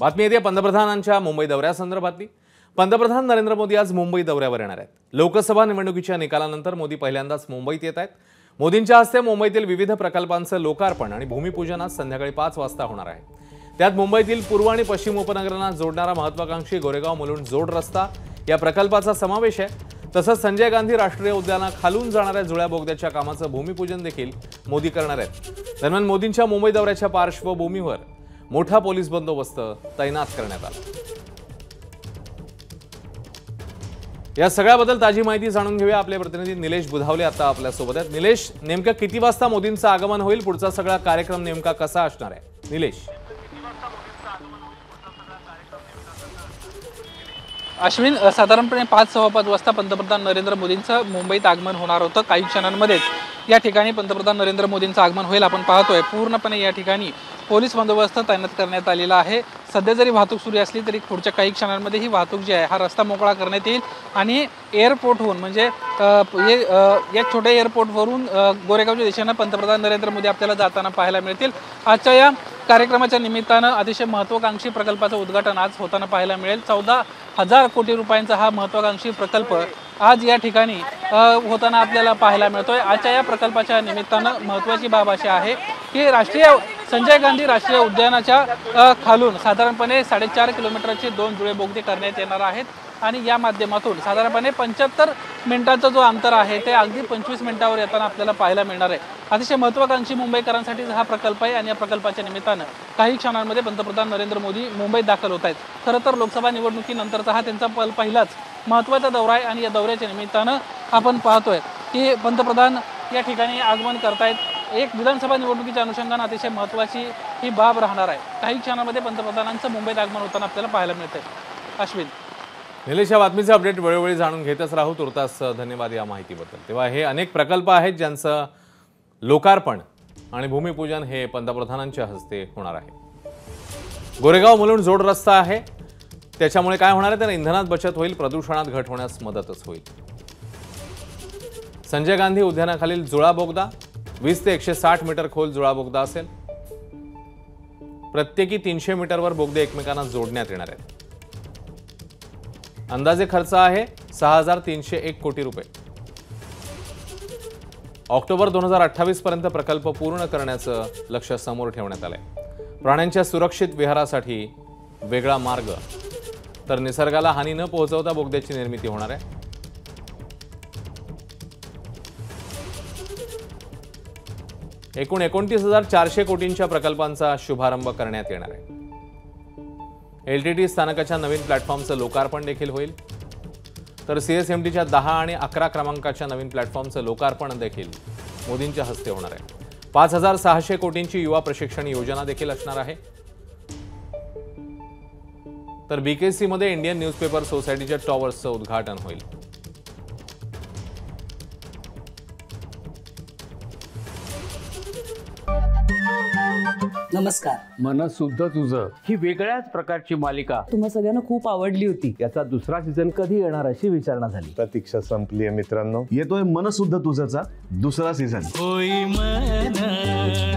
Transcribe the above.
बातमी येते पंतप्रधानांच्या मुंबई दौऱ्यासंदर्भातली। पंतप्रधान नरेंद्र मोदी आज मुंबई दौऱ्यावर येणार आहेत। लोकसभा निवडणुकीच्या निकालानंतर मोदी पहिल्यांदाच मुंबईत येत आहेत। मोदींच्या हस्ते मुंबईतील विविध प्रकल्पांचं लोकार्पण आणि भूमिपूजन आज संध्याकाळी 5 वाजता होणार आहे। त्यात मुंबईतील पूर्व आणि पश्चिम उपनगरांना जोडणारा महत्त्वाकांक्षी गोरेगाव मुलुंड जोड रस्ता या प्रकल्पाचा समावेश आहे। तसंच संजय गांधी राष्ट्रीय उद्यानाखालून जाणाऱ्या जुळ्या बोगद्याच्या कामाचं भूमिपूजन देखील मोदी करणार आहेत। दरम्यान मोदींच्या मुंबई दौऱ्याच्या पार्श्वभूमीवर मोठा पोलीस बंदोबस्त तैनात करण्यात आला। या सगळ्याबद्दल ताजी माहिती जाणून घेऊया। आपले प्रतिनिधी निलेश बुधावले आता आपल्या सोबत आहेत। निलेश, नेमकं किती वाजता मोदींचं आगमन होईल? पुढचा सगळा कार्यक्रम नेमका कसा असणार आहे? निलेश, अश्विन, साधारणपणे 5:15 वाजता पंतप्रधान नरेंद्र मोदींचं मुंबईत आगमन होणार होतं। काही क्षणांमध्येच या ठिकाणी पंतप्रधान नरेंद्र मोदींचं आगमन होईल। आपण पाहतोय पूर्णपणे या ठिकाणी पोलीस बंदोबस्त तैनात करण्यात आलेला आहे। सध्या जरी वाहतूक सुरू असली तरी पुढच्या काही क्षणांमध्ये ही वाहतूक जी आहे हा रस्ता मोकळा करण्यात येईल आणि एअरपोर्टहून म्हणजे या छोट्या एअरपोर्टवरून गोरेगावच्या दिशेनं पंतप्रधान नरेंद्र मोदी आपल्याला जाताना पाहायला मिळतील। आजच्या या कार्यक्रमाच्या निमित्तानं अतिशय महत्त्वाकांक्षी प्रकल्पाचं उद्घाटन आज होताना पाहायला मिळेल। 14,000 कोटी रुपयांचा हा महत्त्वाकांक्षी प्रकल्प आज या ठिकाणी होताना आपल्याला पाहायला मिळतोय। आजच्या या प्रकल्पाच्या निमित्तानं महत्त्वाची बाब अशी आहे की संजय गांधी राष्ट्रीय उद्यानाच्या खालून साधारणपणे 4.5 किलोमीटरचे 2 जुळे बोगदे करण्यात येणार आहेत आणि या माध्यमातून साधारणपणे 75 मिनिटांचा जो अंतर आहे ते अगदी 25 मिनिटांवर येताना आपल्याला पाहायला मिळणार आहे। अतिशय महत्त्वाकांक्षी मुंबईकरांसाठी हा प्रकल्प आहे आणि या प्रकल्पाच्या निमित्तानं काही क्षणांमध्ये पंतप्रधान नरेंद्र मोदी मुंबईत दाखल होत आहेत। खरं तर लोकसभा निवडणुकीनंतरचा हा त्यांचा पहिलाच महत्त्वाचा दौरा आहे आणि या दौऱ्याच्या निमित्तानं आपण पाहतोय की पंतप्रधान या ठिकाणी आगमन करतायत। एक विधानसभा निवडणुकीच्या अनुषंगाने अतिशय महत्त्वाची ही बाब राहणार आहे। काही क्षणांमध्ये पंतप्रधानांचं मुंबईत आगमन होताना आपल्याला पाहायला मिळतंय। अश्विन, निलेश, या बातमीचे अपडेट वेळोवेळी जाणून घेतच राहू। तुर्तास धन्यवाद या माहितीबद्दल। तेव्हा हे अनेक प्रकल्प आहेत ज्यांचं लोकार्पण आणि भूमिपूजन हे पंतप्रधानांच्या हस्ते होणार आहे। गोरेगाव मुलुंड जोड रस्ता आहे, त्याच्यामुळे काय होणार आहे तर इंधनात बचत होईल, प्रदूषणात घट होण्यास मदतच होईल। संजय गांधी उद्यानाखालील जुळा बोगदा 20 ते 160 मीटर खोल जुळा बोगदा असेल। प्रत्येकी 300 मीटरवर बोगदे एकमेकांना जोडण्यात येणार आहेत। अंदाजे खर्च आहे 6,301 कोटी रुपये। ऑक्टोबर 2028 पर्यंत प्रकल्प पूर्ण करण्याचं लक्ष्य समोर ठेवण्यात आलंय। प्राण्यांच्या सुरक्षित विहारासाठी वेगळा मार्ग, तर निसर्गाला हानी न पोहोचवता बोगद्याची निर्मिती होणार आहे। एकूण 29,400 कोटींच्या प्रकल्पांचा शुभारंभ करण्यात येणार आहे। एलटीटी स्थानकाच्या नवीन प्लॅटफॉर्मचं लोकार्पण देखील होईल, तर सीएसएमटीच्या 10 आणि 11 क्रमांकाच्या नवीन प्लॅटफॉर्मचं लोकार्पण देखील मोदींच्या हस्ते होणार आहे। 5,600 कोटींची युवा प्रशिक्षण योजना देखील असणार आहे। तर बीकेसी मध्ये इंडियन न्यूजपेपर सोसायटीच्या टॉवर्सचं उद्घाटन होईल। नमस्कार। मनसुद्धा तुझं ही वेगळ्याच प्रकारची मालिका तुम्हा सगळ्यांना खूप आवडली होती। याचा दुसरा सीझन कधी येणार अशी विचारणा झाली। प्रतीक्षा संपली आहे मित्रांनो। येतोय मनसुद्धा तुझाचा दुसरा सीझन। होई मनसुद्धा